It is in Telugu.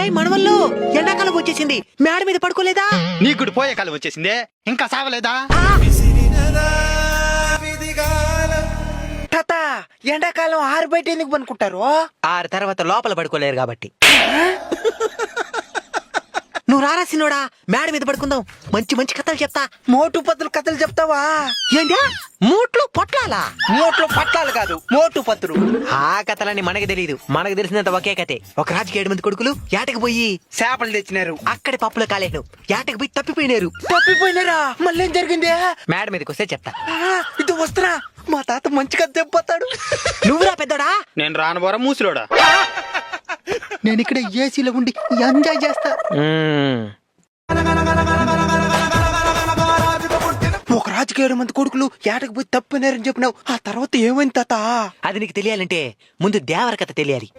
రేయ్ మనవల్లో ఎండాకాలం వచ్చేసింది, మేడ మీద పడుకోలేదా? నీకు కూడా పోయే కాలం వచ్చేసిందే, ఇంకా సావలేదా? తాత ఎండాకాలం ఆరు బయట ఎందుకు పనుకుంటారు? 6 తర్వాత లోపల పడుకోలేరు కాబట్టి. నువ్వు రారా సిన్నోడా, మేడ మీద పడుకుందాం, మంచి మంచి కథలు చెప్తా. మోటు పత్తులు కథలు చెప్తావా? ఏంటా మూట్లు పొట్లాలా? మోట్లు పట్లాలు కాదు, మోటు పత్తులు. ఆ కథలని మనకు తెలియదు, మనకు తెలిసినంత ఒకే కథే. ఒక రాజుకి 7 మంది కొడుకులు ఏటకు పోయి చేపలు తెచ్చినారు, అక్కడి పప్పులో కాలేను, ఏటకు పోయి తప్పిపోయినారు. తప్పిపోయినారా? మళ్ళీ ఏం జరిగింది? మేడ మీదకి వస్తే చెప్తా. ఇది వస్తున్నా, మా తాత మంచిగా దెబ్బతాడు. నువ్వురా పెద్దోడా? నేను రానుబోరా మూసిలోడా. నేను ఇక్కడ ఏసీలో ఉండి ఎంజాయ్ చేస్తా. ఒక రాజుకి 7 మంది కొడుకులు ఏటకు పోయి తప్పినారని చెప్పినావు, ఆ తర్వాత ఏమైంది తాత? అది నీకు తెలియాలంటే ముందు దేవర కథ తెలియాలి.